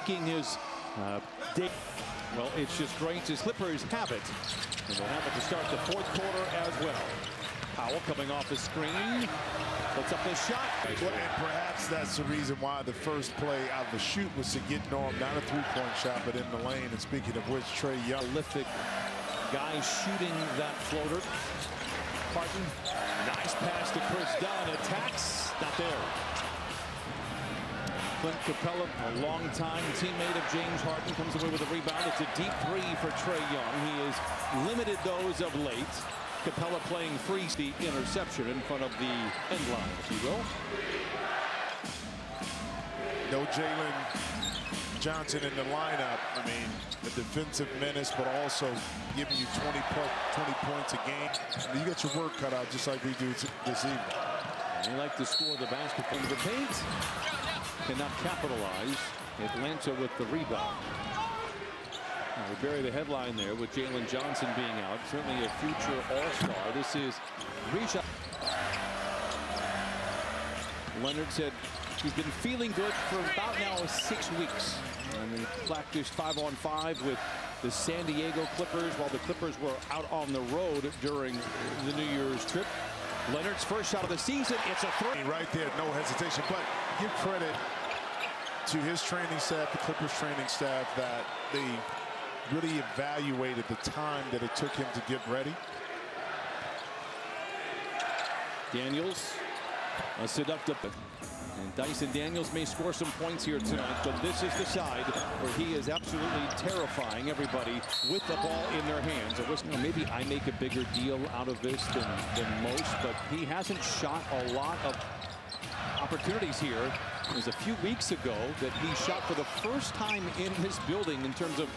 making his day. Well, it's just great as Clippers have it. And they'll have it to start the fourth quarter as well. Powell coming off the screen. Puts up his shot. Well, and perhaps that's the reason why the first play out of the shoot was to get Norm, not a three-point shot, but in the lane. And speaking of which, Trae Young. Prolific guy shooting that floater. Harden. Nice pass to Chris Dunn. Attacks. Not there. Clint Capella, a longtime teammate of James Harden, comes away with a rebound. It's a deep three for Trae Young. He has limited those of late. Capella playing free, the interception in front of the end line, if you will. No Jalen Johnson in the lineup. I mean, the defensive menace, but also giving you 20 points a game. You got your work cut out just like we do this evening. They like to score the basketball into the paint. Cannot capitalize. Atlanta with the rebound. We bury the headline there with Jalen Johnson being out. Certainly a future all-star. This is Risha. Leonard said he's been feeling good for about now 6 weeks. And he practiced 5-on-5 with the San Diego Clippers while the Clippers were out on the road during the New Year's trip. Leonard's first shot of the season. It's a three. Right there, no hesitation. But give credit to his training staff, the Clippers training staff, that they really evaluated the time that it took him to get ready. Daniels, a seductive. And Dyson Daniels may score some points here tonight, but this is the side where he is absolutely terrifying everybody with the ball in their hands. Maybe I make a bigger deal out of this than most, but he hasn't shot a lot of opportunities here. It was a few weeks ago that he shot for the first time in this building in terms of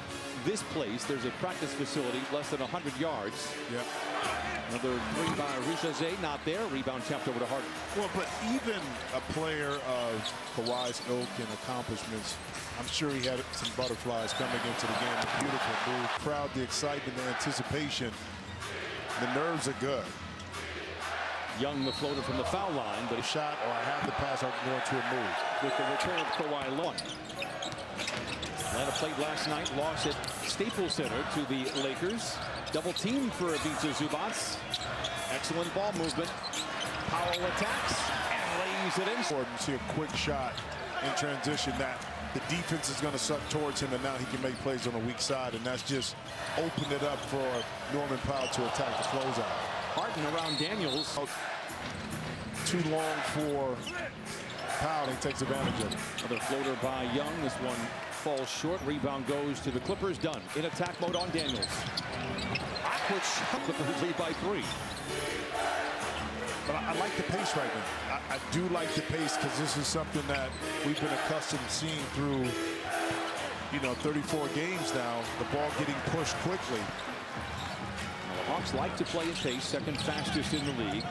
this place. There's a practice facility less than 100 yards. Yep. Another three by Risha, not there. Rebound tapped over to Harden. Well, but even a player of Kawhi's ilk and accomplishments, I'm sure he had some butterflies coming into the game. A beautiful move. Crowd, the excitement, the anticipation. The nerves are good. Young, the floater from the foul line, but a shot or I have the pass, I can go into a move. With the return of Kawhi Leonard. Atlanta played last night, lost at Staples Center to the Lakers. Double team for Ivica Zubac. Excellent ball movement. Powell attacks and lays it in. You see a quick shot in transition that the defense is going to suck towards him, and now he can make plays on the weak side, and that's just opened it up for Norman Powell to attack the closeout. Harden around Daniels. Too long for Powell. He takes advantage of it. Another floater by Young. This one falls short. Rebound goes to the Clippers. Done. In attack mode on Daniels. Awkward shot. Clippers lead by 3. But I like the pace right now. I do like the pace because this is something that we've been accustomed to seeing through, 34 games now. The ball getting pushed quickly. The Hawks like to play at pace, second fastest in the league.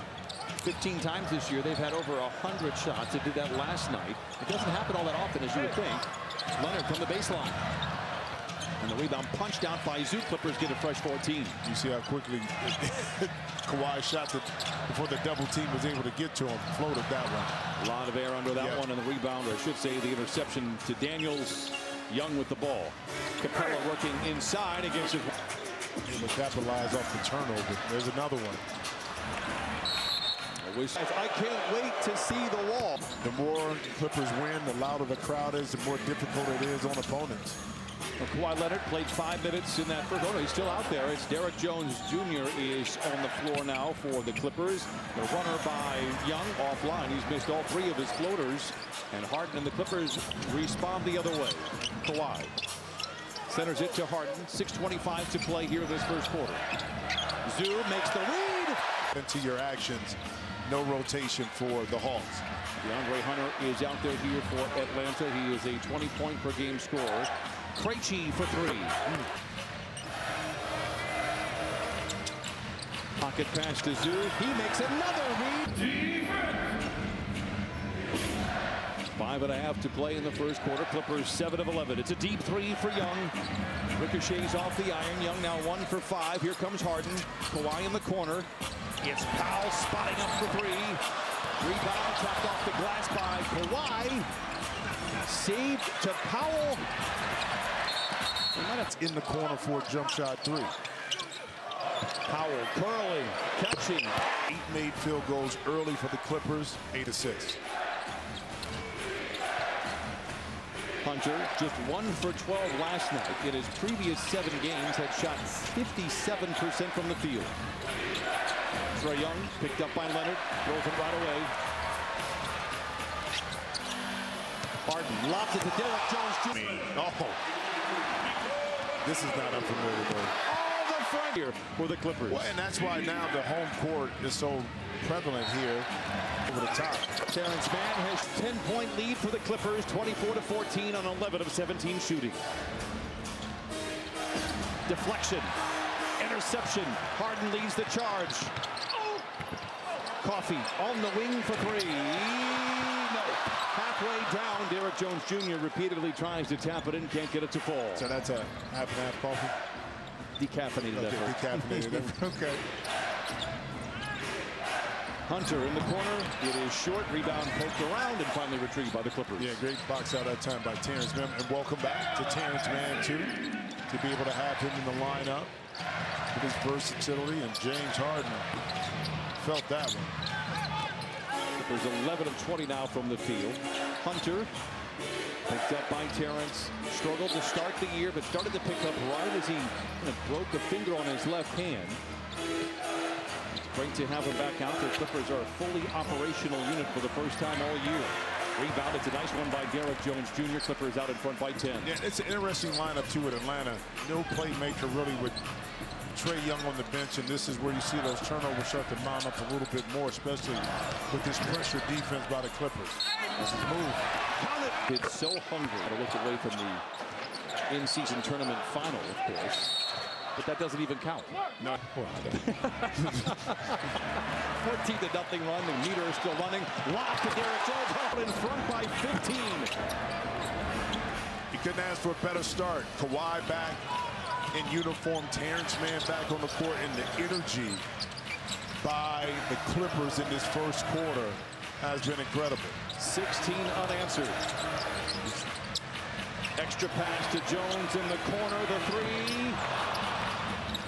15 times this year, they've had over 100 shots. They did that last night. It doesn't happen all that often, as you would think. Leonard from the baseline. And the rebound punched out by Zoo. Clippers get a fresh 14. You see how quickly Kawhi shot before the double team was able to get to him. Floated that one. A lot of air under that one, and the rebound, or I should say the interception to Daniels. Young with the ball. Capella working inside against his... Able to capitalize off the turnover. There's another one. I can't wait to see the wall. The more Clippers win, the louder the crowd is, the more difficult it is on opponents. Well, Kawhi Leonard played 5 minutes in that first. Oh, no, he's still out there. It's Derek Jones Jr. is on the floor now for the Clippers. The runner by Young offline. He's missed all 3 of his floaters. And Harden and the Clippers respond the other way. Kawhi centers it to Harden. 6:25 to play here this first quarter. Zoo makes the read. Into your actions. No rotation for the Hawks. DeAndre Hunter is out there here for Atlanta. He is a 20-point per game scorer. Krejci for 3. Pocket pass to Zoo. He makes another read. 5.5 to play in the first quarter. Clippers 7 of 11. It's a deep 3 for Young. Ricochets off the iron. Young now 1 for 5. Here comes Harden. Kawhi in the corner. It's Powell spotting up for 3. Rebound tapped off the glass by Kawhi. Saved to Powell. That's in the corner for a jump shot three. Powell curling, catching. 8 made field goals early for the Clippers, 8 assists. Hunter, just 1 for 12 last night. In his previous 7 games, had shot 57% from the field. Trae Young picked up by Leonard, throws it right away. Harden lobs it to Derek Jones Jr. Oh, this is not unfamiliar though. Oh, the front here for the Clippers. Well, and that's why now the home court is so prevalent here over the top. Terrence Mann has 10-point lead for the Clippers, 24-14 on 11 of 17 shooting. Deflection, interception. Harden leads the charge. Coffee on the wing for 3. No. Halfway down, Derek Jones Jr. repeatedly tries to tap it in, can't get it to fall. So that's a half and half coffee? Decaffeinated Okay, effort. decaffeinated effort. Okay. Hunter in the corner. It is short. Rebound poked around and finally retrieved by the Clippers. Yeah, great box out that time by Terrence Mann. And welcome back to Terrence Mann, too, to be able to have him in the lineup with his versatility. And James Harden felt that one. Clippers 11 of 20 now from the field. Hunter picked up by Terrence. Struggled to start the year, but started to pick up right as he kind of broke a finger on his left hand. Great to have him back out there. Clippers are a fully operational unit for the first time all year. Rebound, it's a nice one by Derek Jones Jr. Clippers out in front by 10. Yeah, it's an interesting lineup, too, with Atlanta. No playmaker really with Trae Young on the bench, and this is where you see those turnovers start to mount up a little bit more, especially with this pressure defense by the Clippers. This is move. Count it. It's so hungry to look away from the in-season tournament final, of course. But that doesn't even count. No. 14-0 run. The meter is still running. Lock to Derek Jones. Out in front by 15. You couldn't ask for a better start. Kawhi back in uniform. Terrence Mann back on the court. And the energy by the Clippers in this first quarter has been incredible. 16 unanswered. Extra pass to Jones in the corner. The 3.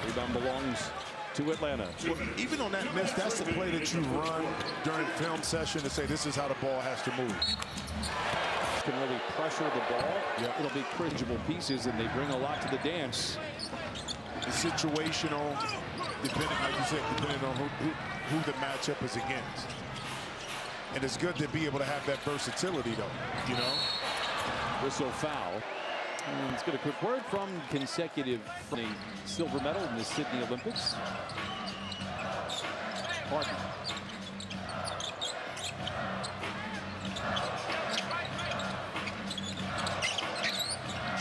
Rebound belongs to Atlanta. Well, even on that miss, that's the play that you run during film session to say this is how the ball has to move. Can really pressure the ball. Yep. It'll be cringeable pieces, and they bring a lot to the dance. The situational, depending, like you said, depending on who the matchup is against. And it's good to be able to have that versatility, though, you know? Whistle foul. And let's get a quick word from consecutive from a silver medal in the Sydney Olympics. Harden.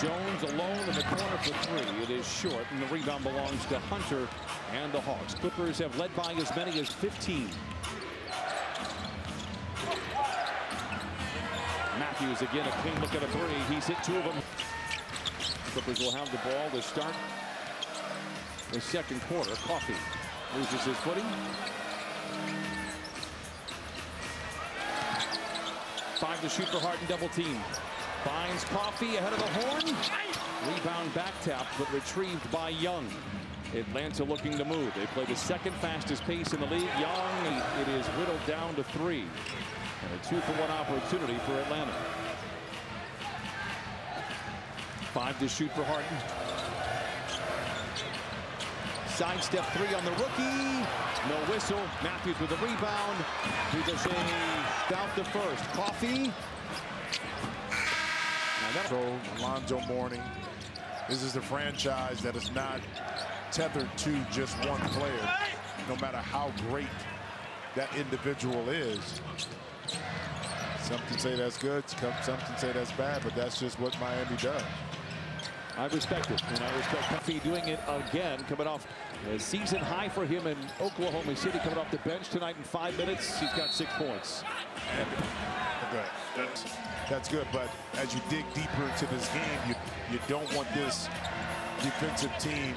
Jones alone in the corner for 3. It is short, and the rebound belongs to Hunter and the Hawks. Clippers have led by as many as 15. Matthews again, a clean look at a 3. He's hit 2 of them. Clippers will have the ball to start the second quarter. Coffee loses his footing. 5 to shoot for Harden, double team. Finds Coffee ahead of the horn. Rebound back tap, but retrieved by Young. Atlanta looking to move. They play the second fastest pace in the league. Young, it is whittled down to 3. And a 2-for-1 opportunity for Atlanta. 5 to shoot for Harden. Sidestep 3 on the rookie. No whistle. Matthews with a rebound. Ricochet out the first. Coffee. Alonzo Mourning. This is the franchise that is not tethered to just one player, no matter how great that individual is. Some can say that's good, some can say that's bad, but that's just what Miami does. I respect it, and I respect Coffee doing it again, coming off a season high for him in Oklahoma City, coming off the bench tonight in 5 minutes. He's got 6 points. That's good, but as you dig deeper into this game, you don't want this defensive team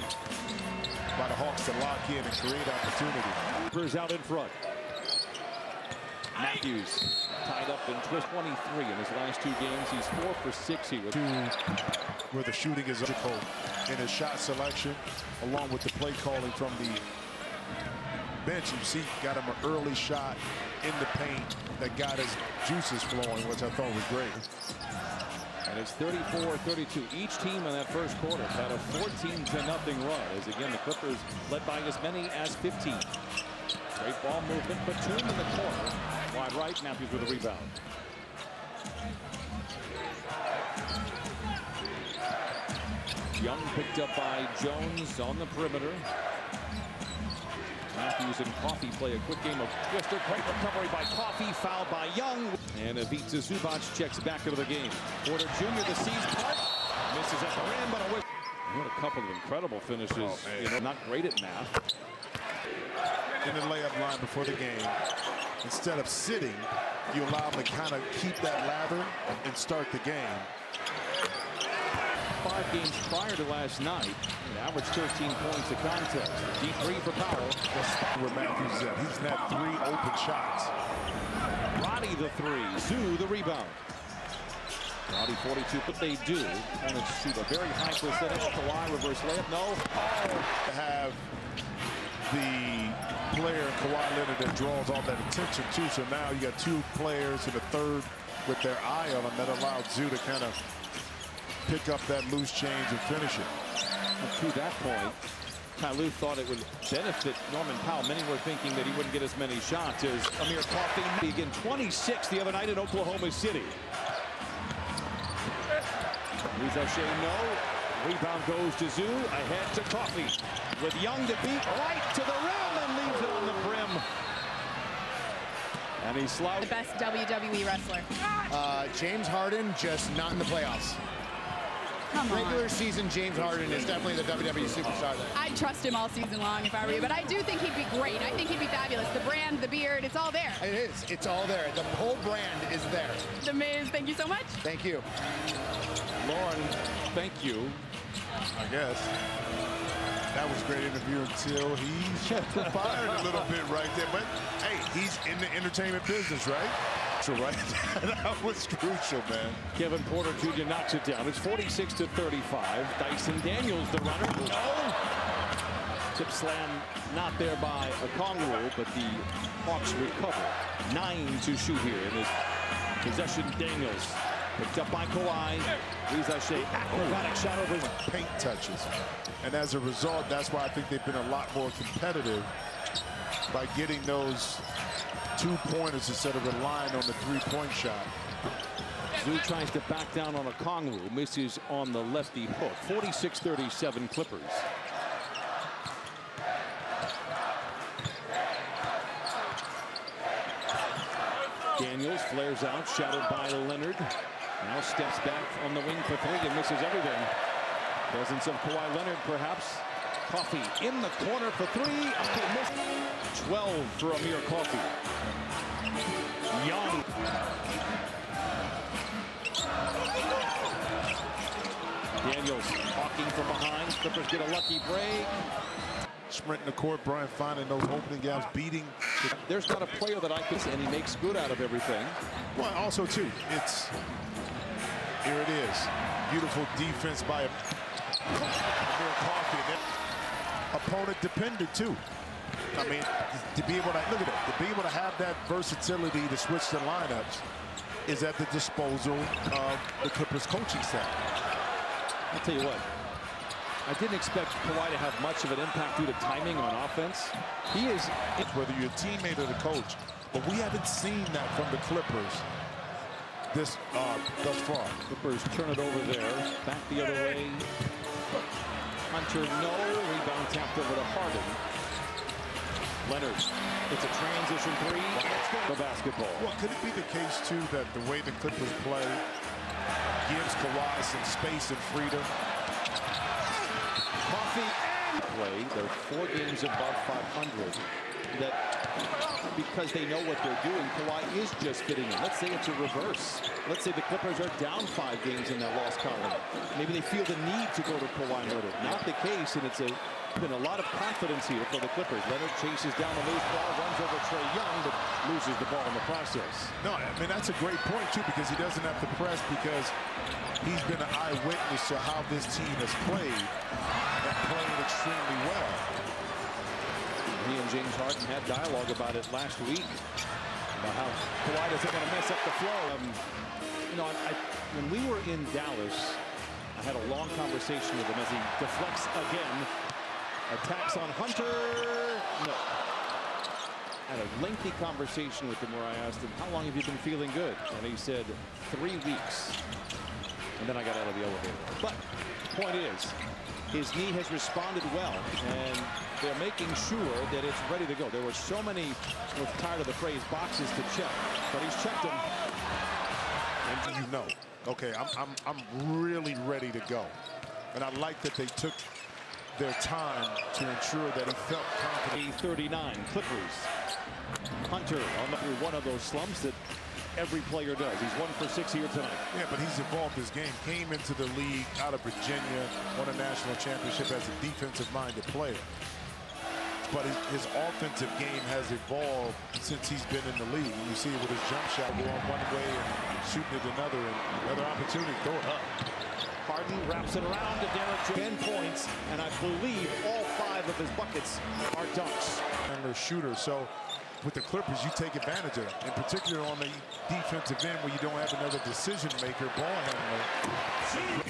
by the Hawks to lock in and create opportunity. Clippers out in front. Matthews tied up in twist 23 in his last 2 games. He's 4 for 6 here. Where the shooting is critical in his shot selection, along with the play calling from the bench. You see, got him an early shot in the paint that got his juices flowing, which I thought was great. And it's 34-32. Each team in that first quarter had a 14-0 run. As again, the Clippers led by as many as 15. Great ball movement. Batum in the corner. Wide right. Matthews with a rebound. Young picked up by Jones on the perimeter. Matthews and Coffey play a quick game of twister. Great recovery by Coffey. Fouled by Young. And Ivica Zubac checks back into the game. Porter Jr. the sees part. Misses at the rim, but a whip. What a couple of incredible finishes. Not great at math. In the layup line before the game, instead of sitting, you allow them to kind of keep that lather and start the game. 5 games prior to last night, an average 13 points a contest. Deep 3 for Powell. Where Matthews is at. He's had 3 open shots. Roddy the 3. Zoo the rebound. Roddy 42, but they do. And shoot a very high percentage. Kawhi reverse layup. No. To have the player Kawhi Leonard that draws all that attention too. So now you got 2 players in the third with their eye on him. That allowed Zoo to kind of pick up that loose change and finish it. And to that point, Ty Lue thought it would benefit Norman Powell. Many were thinking that he wouldn't get as many shots as Amir Coffey. Again, 26 the other night in Oklahoma City. Riza Shea, no. Rebound goes to Zoo. Ahead to Coffey. With Young to beat right to the rim and leaves it on the brim. And he slouched. The best WWE wrestler. James Harden, just not in the playoffs. Come on. Regular season James Harden is definitely the WWE superstar there. I'd trust him all season long if I were you, but I do think he'd be great. I think he'd be fabulous. The brand, the beard, it's all there. It is. It's all there. The whole brand is there. The Miz, thank you so much. Thank you. Lauren, thank you. I guess. That was a great interview until he fired a little bit right there. But, hey, he's in the entertainment business, right? So, right? That was crucial, man. Kevin Porter Jr. knocks it down. It's 46-35. Dyson Daniels, the runner. No! Tip slam not there by Okongwu, but the Hawks recover. 9 to shoot here in this possession. Daniels picked up by Kawhi. Riza Shea, acrobatic shot over paint touches. And as a result, that's why I think they've been a lot more competitive by getting those 2-pointers instead of relying on the 3-point shot. Zoo tries to back down on Okongwu, misses on the lefty hook. 46-37 Clippers. Daniels flares out, shadowed by Leonard. Now steps back on the wing for 3 and misses everything. Presence of Kawhi Leonard, perhaps. Coffey in the corner for 3. Okay, missed. 12 for Amir Coffey. Young. Daniels walking from behind. Clippers get a lucky break. Sprinting the court, Brian finding those opening gaps, beating. There's not a player that I could, and he makes good out of everything. Well, also, too, it's, here it is. Beautiful defense by Amir Coffey. Opponent dependent, too. I mean, to be able to, look at it, to be able to have that versatility to switch the lineups is at the disposal of the Clippers coaching staff. I'll tell you what, I didn't expect Kawhi to have much of an impact due to timing on offense. He is, whether you're a teammate or the coach, but we haven't seen that from the Clippers thus far. Clippers turn it over there, back the other way. Hunter, no. Rebound tapped over to Harden. Leonard, it's a transition 3. The basketball. Well, could it be the case, too, that the way the Clippers play gives Kawhi some space and freedom? Coffey and play. They're 4 games above 500. That because they know what they're doing, Kawhi is just fitting in. Let's say it's a reverse. Let's say the Clippers are down 5 games in that loss column. Maybe they feel the need to go to Kawhi Leonard. Not the case, and it's a Been a lot of confidence here for the Clippers. Leonard chases down the loose ball, runs over Trae Young, but loses the ball in the process. No, I mean, that's a great point, too, because he doesn't have to press because he's been an eyewitness to how this team has played and playing extremely well. He and James Harden had dialogue about it last week, about how Kawhi doesn't want to mess up the flow. You know, when we were in Dallas, I had a long conversation with him as he deflects again. Attacks on Hunter. No. I had a lengty conversation with him where I asked him, how long have you been feeling good? And he said, 3 weeks. And then I got out of the elevator. But the point is, his knee has responded well, and they're making sure that it's ready to go. There were so many, we're tired of the phrase, boxes to check, but he's checked them. And you know, okay, I'm really ready to go. And I like that they took their time to ensure that he felt confident. 39 Clippers. Hunter on through one of those slumps that every player does. He's 1 for 6 here tonight. Yeah, but he's evolved his game. Came into the league out of Virginia, won a national championship as a defensive-minded player. But his offensive game has evolved since he's been in the league. And you see it with his jump shot going one way and shooting it another, and another opportunity, throw it up. Harden wraps it around to Derek. 10 points, and I believe all 5 of his buckets are dunks. And they're shooters, so with the Clippers, you take advantage of it, in particular on the defensive end where you don't have another decision maker, ball handler.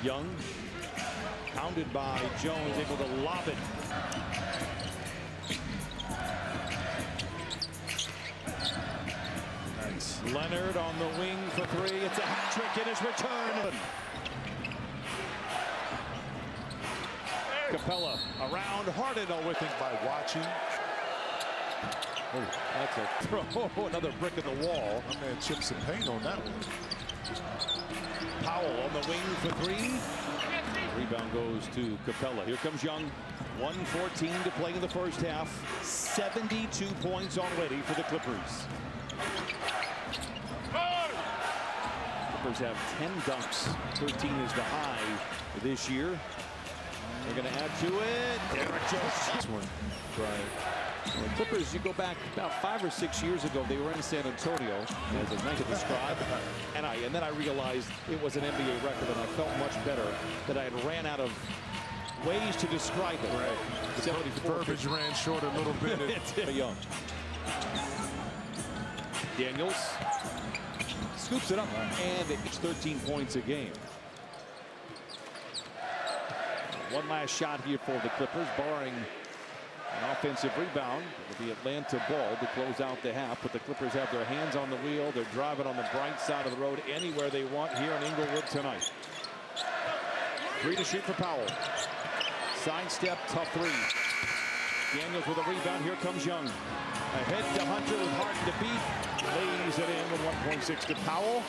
Young, pounded by Jones, able to lob it. Nice. Leonard on the wing for 3. It's a hat trick in his return. Capella around Harden with it By watching. Oh, that's a throw. Another brick in the wall. My man chipped some paint on that one. Powell on the wing for 3. Rebound goes to Capella. Here comes Young. 1:14 to play in the first half. 72 points already for the Clippers. Clippers have 10 dunks. 13 is the high this year. They're going to add to it. Derek Jones. This one. Right. The Clippers, you go back about 5 or 6 years ago, they were in San Antonio, as it's nice to describe. And then I realized it was an NBA record, and I felt much better that I had ran out of ways to describe it. Right. The 74 verbiage ran short a little bit. It's Young. Daniels scoops it up, and it's 13 points a game. One last shot here for the Clippers, barring an offensive rebound with the Atlanta ball to close out the half. But the Clippers have their hands on the wheel. They're driving on the bright side of the road anywhere they want here in Inglewood tonight. 3 to shoot for Powell. Side step, tough 3. Daniels with a rebound. Here comes Young. Ahead to Hunter with Harden to beat. Lays it in with 1.6 to Powell.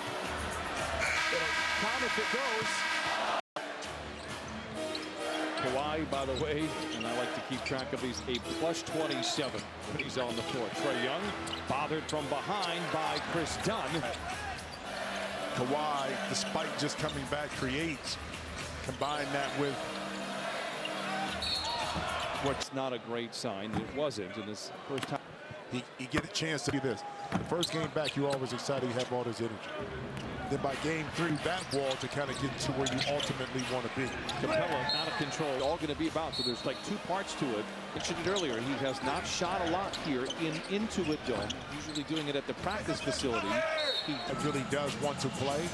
It'll count if it goes. Kawhi, by the way, and I like to keep track of these, a +27 when he's on the floor. Trae Young bothered from behind by Chris Dunn. Kawhi, despite just coming back, creates. Combine that with What's not a great sign. It wasn't in his first time. he get a chance to do this. The first game back, you're always excited. You have all this energy. Then by game 3, that wall to kind of get to where you ultimately want to be. Capella out of control. All going to be about. So there's like 2 parts to it. I mentioned it earlier. He has not shot a lot here in Intuit Dome. Usually doing it at the practice facility. He really does want to play.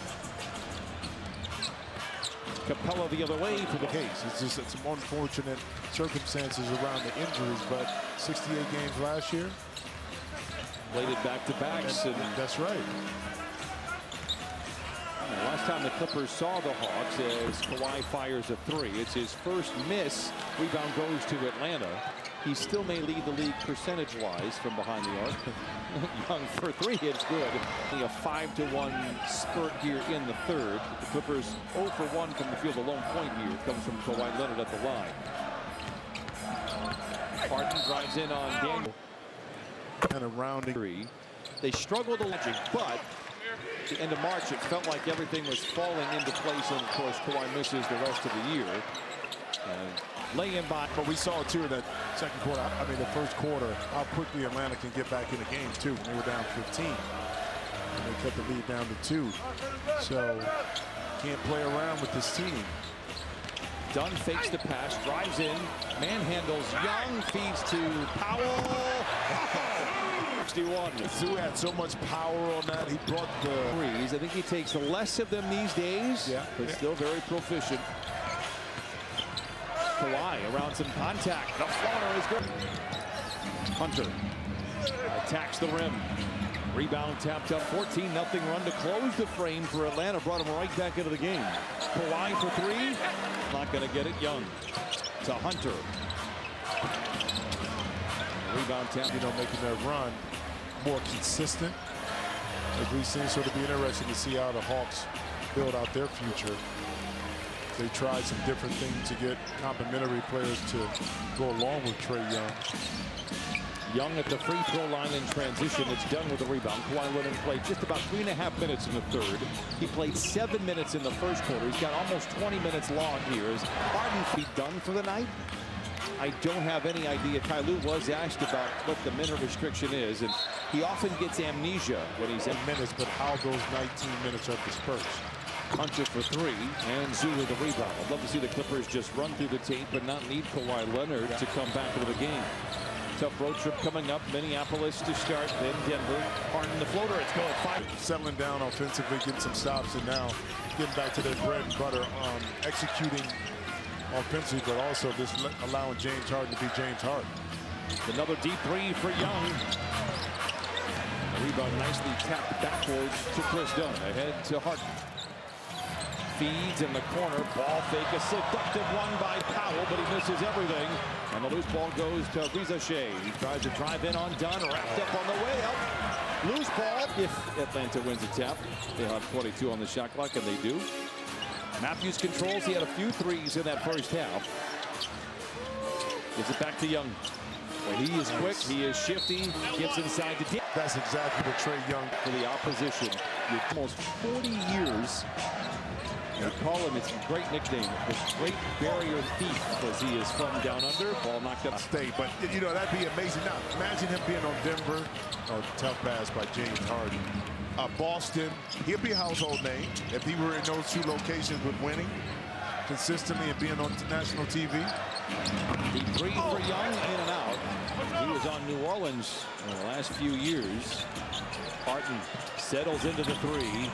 Capella the other way for the Case. It's just some unfortunate circumstances around the injuries, but 68 games last year. played it back-to-backs. And that's right. last time the Clippers saw the Hawks as Kawhi fires a 3. It's his first miss. Rebound goes to Atlanta. He still may lead the league percentage-wise from behind the arc. Young for 3 hits good. A 5-to-1 spurt here in the third. The Clippers 0 for 1 from the field. The lone point here comes from Kawhi Leonard at the line. Harden drives in on Daniel. And a rounding 3. They struggled a little, but at the end of March, it felt like everything was falling into place. And of course, Kawhi misses the rest of the year. lay in by. But we saw it too in that second quarter. I mean, the first quarter, how quickly Atlanta can get back in the games too. When they were down 15, and they cut the lead down to 2. So can't play around with this team. Dunn fakes the pass, drives in, manhandles Young, feeds to Powell. 61. Zoo had so much power on that. He brought the Threes. I think he takes less of them these days, but still very proficient. Kawhi around some contact. The floater is good. Hunter attacks the rim. Rebound tapped up. 14-0 run to close the frame for Atlanta. Brought him right back into the game. Kawhi for 3. Not going to get it. Young to Hunter. Rebound tap. making that run more consistent. As we've seen, so it'll be interesting to see how the Hawks build out their future. They tried some different things to get complementary players to go along with Trae Young. Young at the free throw line in transition. It's done with the rebound. Kawhi Leonard played just about 3.5 minutes in the third. He played 7 minutes in the first quarter. He's got almost 20 minutes logged here. Is Harden be done for the night? I don't have any idea. Ty Lue was asked about what the minute restriction is, and he often gets amnesia when he's in minutes, but how those 19 minutes are dispersed. Hunter for 3, and Zoo with the rebound. I'd love to see the Clippers just run through the tape but not need Kawhi Leonard to come back into the game. Tough road trip coming up. Minneapolis to start, then Denver. Harden the floater. It's going 5. Settling down offensively, getting some stops, and now getting back to their bread and butter, executing offensively, but also just allowing James Harden to be James Harden. Another deep 3 for Young. The rebound nicely tapped backwards to Chris Dunn. Ahead to Harden. Feeds in the corner. Ball fake. A seductive one by Powell, but he misses everything. And the loose ball goes to Reza Shea. He tries to drive in on Dunn. Wrapped up on the way up. Loose ball. If Atlanta wins a tap, they'll have 22 on the shot clock, and they do. Matthews controls. He had a few threes in that first half. Gives it back to Young. Well, he is quick. He is shifty. Gets inside the deep. That's exactly what Trae Young For the opposition. With almost 40 years. They call him, it's a great nickname, the Great Barrier Thief, because he is from down under. Ball knocked up. State, but that'd be amazing. Now imagine him being on Denver. Oh, tough pass by James Harden. Boston, he'll be a household name if he were in those 2 locations with winning consistently and being on national TV. The 3 for Young, in and out. He was on New Orleans in the last few years. Harden settles into the 3.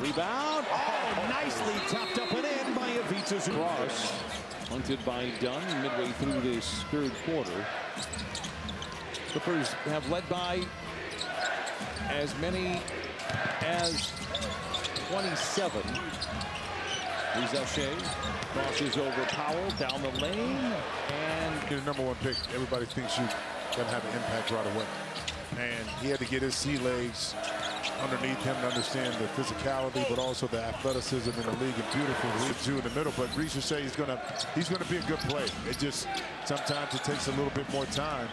Rebound. Oh, nicely tapped up and in by Ivica Zubac. Hunted by Dunn midway through this third quarter. Clippers have led by as many as 27. Reza Shea crosses over Powell down the lane. And the #1 pick, everybody thinks you're going to have an impact right away. And he had to get his sea legs underneath him to understand the physicality, but also the athleticism in the league. And beautiful Zoo in the middle. But Reza Shea, he's going to be a good player. It just sometimes it takes a little bit more time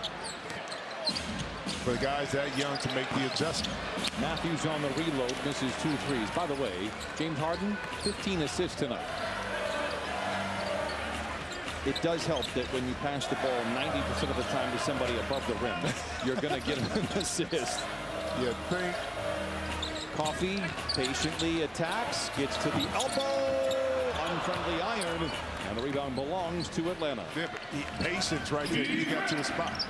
for the guys that young to make the adjustment. Matthews on the reload, misses 2 threes. By the way, James Harden, 15 assists tonight. It does help that when you pass the ball 90% of the time to somebody above the rim, you're going to get an assist. Yeah, think. Coffee patiently attacks, gets to the elbow, unfriendly iron, and the rebound belongs to Atlanta. Yeah, patience right there. You got to the spot.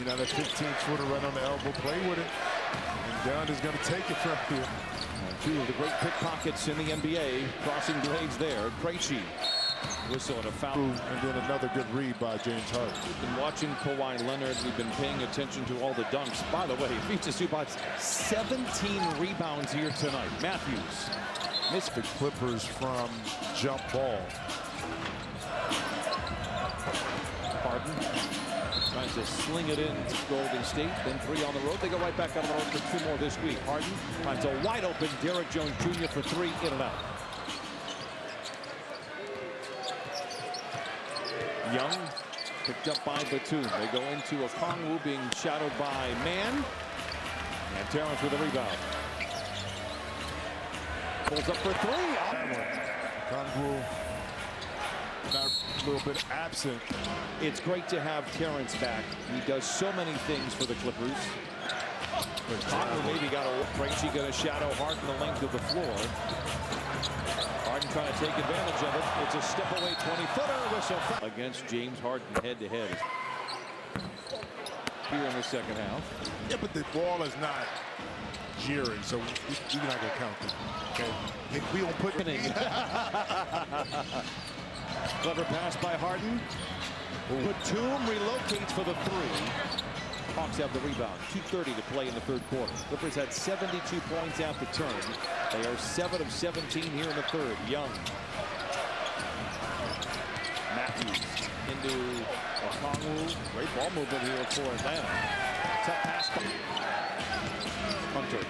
That 15-footer right on the elbow. Play with it. And Dunn is going to take it from here. And 2 of the great pickpockets in the NBA. Crossing blades there. Krejci. Whistle and a foul. And then another good read by James Harden. We've been watching Kawhi Leonard. We've been paying attention to all the dunks. By the way, Ivica Zubac, 17 rebounds here tonight. Matthews missed the Clippers from jump ball. Harden tries to sling it in to Golden State. Then 3 on the road. They go right back on the road for 2 more this week. Harden finds a wide open Derrick Jones Jr. for 3, in and out. Young picked up by Batum. They go into Okongwu being shadowed by Mann. And Terrence with a rebound. Pulls up for 3. Okongwu not a little bit absent. It's great to have Terrence back. He does so many things for the Clippers. Harden maybe got a Krejci going to shadow Harden the length of the floor. Harden trying to take advantage of it. It's a step away 20-footer whistle against James Harden head-to-head here in the second half. Yeah, but the ball is not jeering, so we're not going to count that. Okay, if we don't put Clever pass by Harden. Batum relocates for the three. Hawks have the rebound. 2:30 to play in the third quarter. Clippers had 72 points at the turn. They are 7 of 17 here in the third. Young. Matthews into Okongwu. Great ball movement here for Atlanta. Tough pass. Hunter.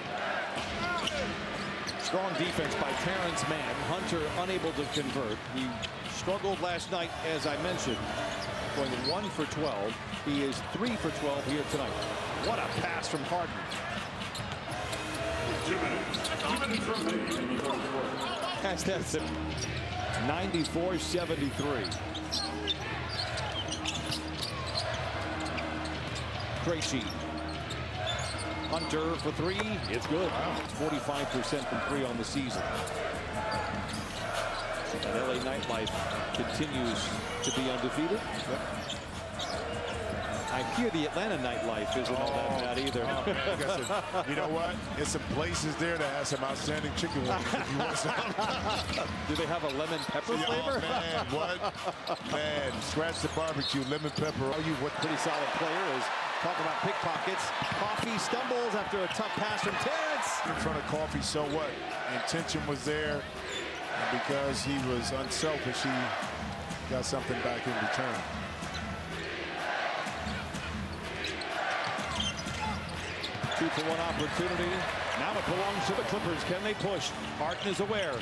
Strong defense by Terrence Mann. Hunter unable to convert. He struggled last night, as I mentioned, going 1 for 12. He is 3 for 12 here tonight. What a pass from Harden. 2 minutes remaining. That's it. 94-73. Krejci. Hunter for 3. It's good. It's 45% from 3 on the season. And LA Nightlife continues to be undefeated. I hear the Atlanta nightlife isn't all that bad either. You know what? There's some places there that have some outstanding chicken wings if you want some. Do they have a lemon pepper flavor? Man, what? Man, scratch the barbecue, lemon pepper. Are you what pretty solid player is talking about pickpockets. Coffee stumbles after a tough pass from Terrence. In front of Coffee, so what? Intention was there. And because he was unselfish, he got something back in return. Two for one opportunity. Now it belongs to the Clippers. Can they push? Harden is aware.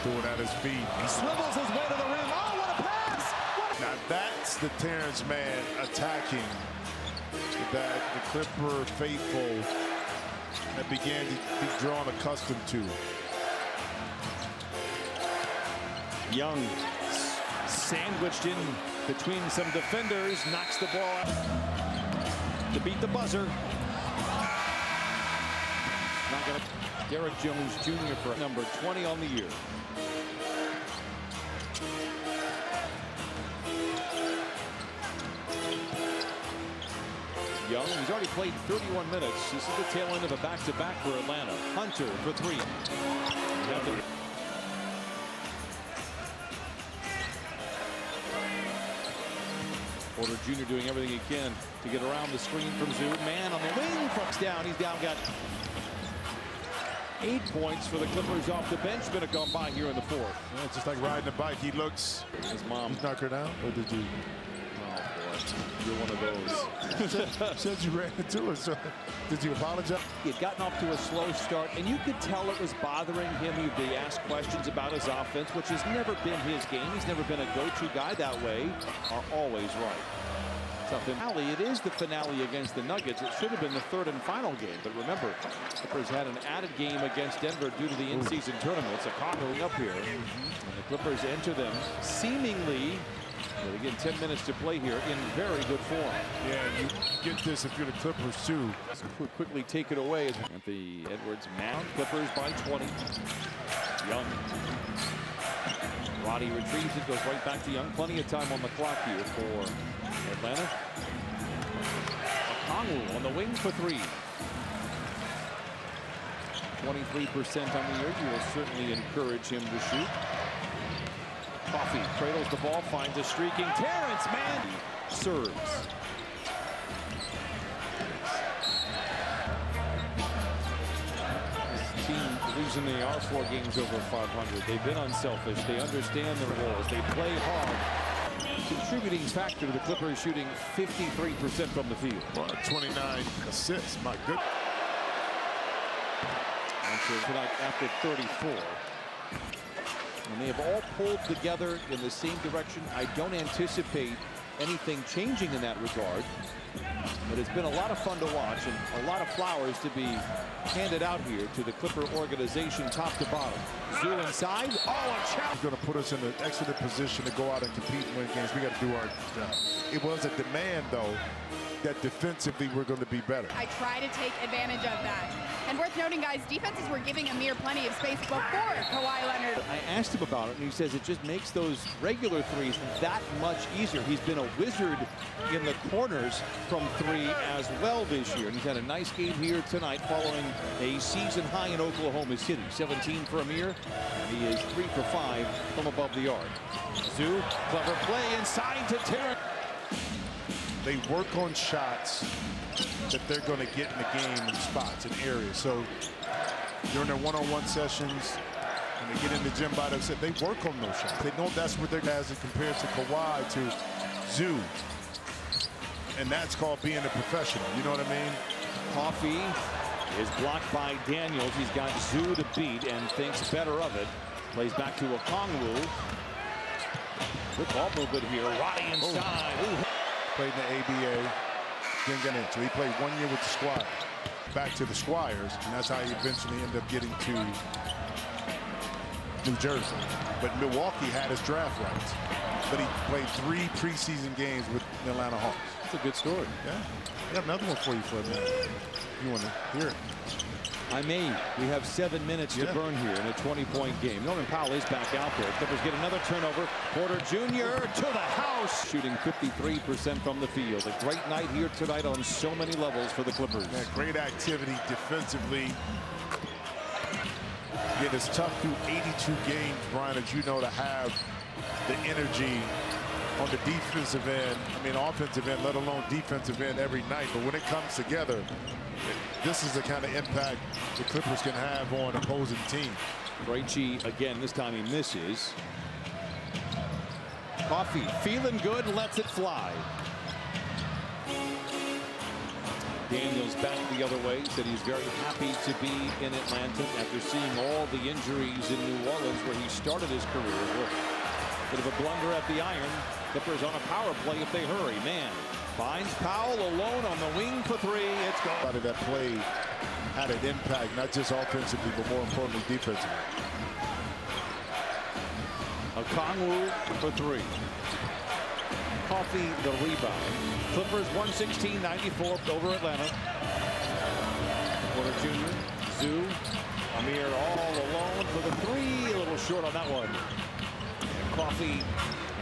Doing at his feet. He swivels his way to the rim. Oh, what a pass! Now that's the Terrence Mann attacking that the Clipper faithful that began to be drawn accustomed to. Young sandwiched in between some defenders, knocks the ball out to beat the buzzer. Not gonna. Derek Jones Jr. for number 20 on the year. Young, he's already played 31 minutes. This is the tail end of a back-to-back for Atlanta. Hunter for 3. Porter Jr. doing everything he can to get around the screen from Zoo. Man on the wing, fucks down. He's down, got 8 points for the Clippers off the bench. Been gone by here in the fourth. Yeah, just like riding a bike. He looks. His mom. Knock her down, or did you? Oh boy, you're one of those. Said you ran into her. So did you apologize? He had gotten off to a slow start, and you could tell it was bothering him. He'd be asked questions about his offense, which has never been his game. He's never been a go-to guy that way. Are always right. Finale. It is the finale against the Nuggets. It should have been the third and final game. But remember, Clippers had an added game against Denver due to the in-season tournament. It's a going up here. And the Clippers enter them seemingly, but again, 10 minutes to play here, in very good form. Yeah, you get this if you're the Clippers too. We'll quickly take it away at the Edwards mound. Clippers by 20. Young. Roddy retrieves it, goes right back to Young. Plenty of time on the clock here for Atlanta. Okongwu on the wing for 3. 23% on the year. You will certainly encourage him to shoot. Coffee cradles the ball, finds a streaking Terrence Mann. Serves. This team, the reason they are 4 games over 500, they've been unselfish. They understand their roles. They play hard. Contributing factor to the Clippers shooting 53% from the field. 29 assists, my goodness. Tonight after 34. And they have all pulled together in the same direction. I don't anticipate anything changing in that regard. But it's been a lot of fun to watch and a lot of flowers to be handed out here to the Clipper organization top to bottom. Zoo inside. Oh, a challenge. Going to put us in an excellent position to go out and compete and win games. We got to do our job. It was a demand, though, that defensively we're going to be better. I try to take advantage of that. And worth noting, guys, defenses were giving Amir plenty of space before Kawhi Leonard. I asked him about it, and he says it just makes those regular threes that much easier. He's been a wizard in the corners from three as well this year. And he's had a nice game here tonight following a season high in Oklahoma City. 17 for Amir, and he is 3 for 5 from above the arc. Zoo, clever play inside to Terrence. They work on shots that they're going to get in the game in spots and areas. So during their one-on-one sessions, when they get in the gym by themselves, they work on those shots. They know that's what they're as compared to Kawhi to Zoo. And that's called being a professional. You know what I mean? Coffee is blocked by Daniels. He's got Zoo to beat and thinks better of it. Plays back to Okongwu. Good ball movement here. Roddy inside. Ooh. Played in the ABA, didn't get into. He played 1 year with the Squire, back to the Squires, and that's how he eventually ended up getting to New Jersey. But Milwaukee had his draft rights, but he played 3 preseason games with the Atlanta Hawks. That's a good story. Yeah, I got another one for you for a minute. You want to hear it? I may. We have 7 minutes to burn here in a 20-point game. Norman Powell is back out there. Clippers get another turnover. Porter Jr. to the house. Shooting 53% from the field. A great night here tonight on so many levels for the Clippers. Yeah, great activity defensively. It is tough through 82 games, Brian, as you know, to have the energy on the defensive end. I mean, offensive end, let alone defensive end every night. But when it comes together, this is the kind of impact the Clippers can have on opposing teams. Krejci again, this time he misses. Coffee feeling good, lets it fly. Daniels back the other way, said he's very happy to be in Atlanta after seeing all the injuries in New Orleans where he started his career. Bit of a blunder at the iron. Clippers on a power play if they hurry. Man finds Powell alone on the wing for 3. It's gone. A lot of that play had an impact, not just offensively, but more importantly, defensively. Okongwu for 3. Coffee the rebound. Clippers 116-94 over Atlanta. Porter Jr. Zoo. Amir all alone for the 3. A little short on that one. And Coffee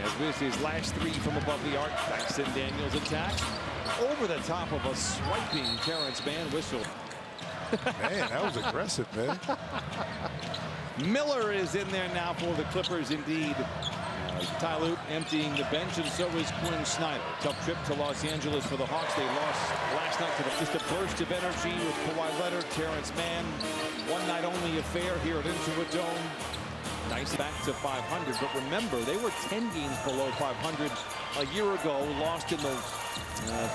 has missed his last 3 from above the arc. Dyson Daniels attacks over the top of a swiping Terrence Mann whistle. Man, that was aggressive, man. Miller is in there now for the Clippers indeed. Ty Lue emptying the bench, and so is Quinn Snyder. Tough trip to Los Angeles for the Hawks. They lost last night to just a burst of energy with Kawhi Leonard, Terrence Mann. One night only affair here at Intuit Dome. Nice back to 500, but remember, they were 10 games below 500 a year ago. Lost in the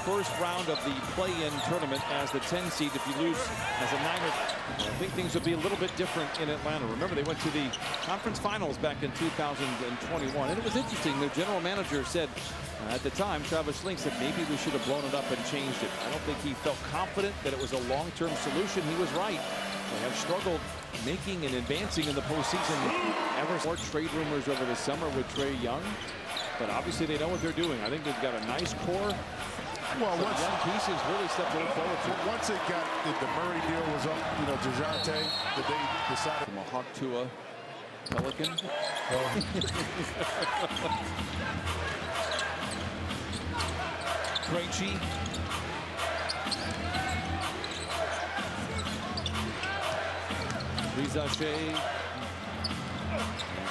first round of the play-in tournament as the 10 seed. If you lose as a Niner, I think things will be a little bit different in Atlanta. Remember, they went to the conference finals back in 2021, and it was interesting. The general manager said at the time, Travis Schlenk said maybe we should have blown it up and changed it. I don't think he felt confident that it was a long-term solution. He was right. They have struggled making and advancing in the postseason. Ever more trade rumors over the summer with Trae Young, but obviously they know what they're doing. I think they've got a nice core. Well, once young pieces really step to look forward to. Once it got the Murray deal was up, you know, DeJounte, that they decided from a Hawk to a Pelican. Krejci. Reza Shea.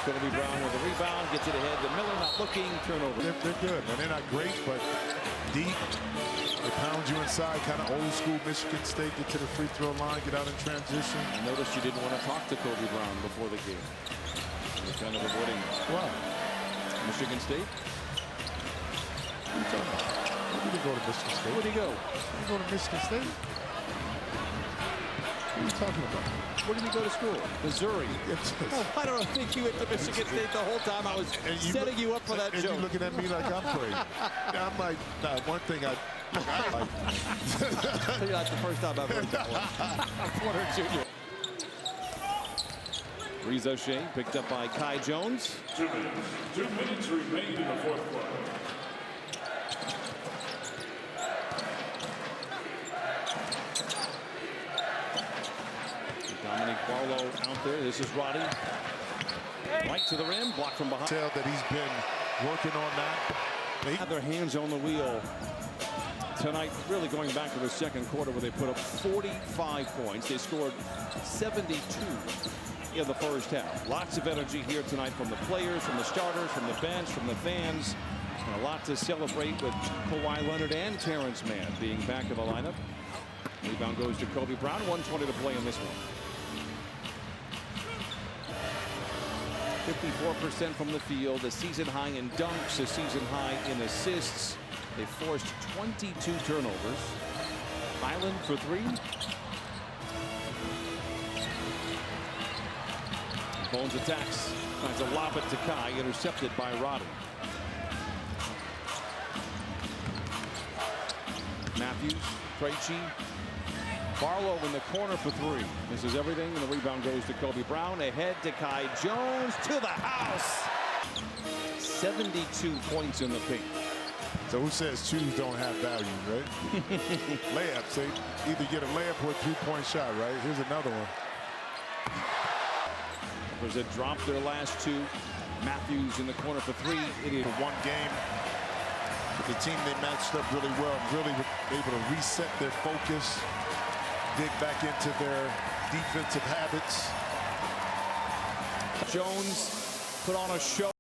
Kobe Brown with a rebound, gets it ahead. The Miller not looking, turnover. They're good, and they're not great, but deep. They pound you inside, kind of old school Michigan State. Get to the free throw line, get out in transition. I noticed you didn't want to talk to Kobe Brown before the game. You're kind of avoiding. Wow. Michigan State? What are you talking about? You didn't go to Michigan State. Where'd he go? You go to Michigan State? What are you talking about? Where did he go to school? Missouri. Oh, I don't think you went to Michigan State the whole time. I was setting you up for that and joke. And you looking at me like I'm crazy. I'm like, nah, one thing That's the first time I've heard that one. Porter Jr. Reza Shea picked up by Kai Jones. 2 minutes. 2 minutes remain in the fourth quarter. Dominic Barlow out there. This is Roddy. Right to the rim. Blocked from behind. Tell that he's been working on that. They have their hands on the wheel tonight, really going back to the second quarter where they put up 45 points. They scored 72 in the first half. Lots of energy here tonight from the players, from the starters, from the bench, from the fans. And a lot to celebrate with Kawhi Leonard and Terrence Mann being back in the lineup. Rebound goes to Kobe Brown. 1:20 to play in this one. 54% from the field, a season high in dunks, a season high in assists. They forced 22 turnovers. Highland for three. Bones attacks, tries to lob it to Kai, intercepted by Roddy. Matthews, Krejci, Barlow in the corner for three. This is everything, and the rebound goes to Kobe Brown. Ahead to Kai Jones, to the house. 72 points in the paint. So who says twos don't have value, right? Layups, they either get a layup or a three-point shot, right? Here's another one. There's a drop their last two. Matthews in the corner for three. It is one game. With the team, they matched up really well, really able to reset their focus, dig back into their defensive habits. Jones put on a show.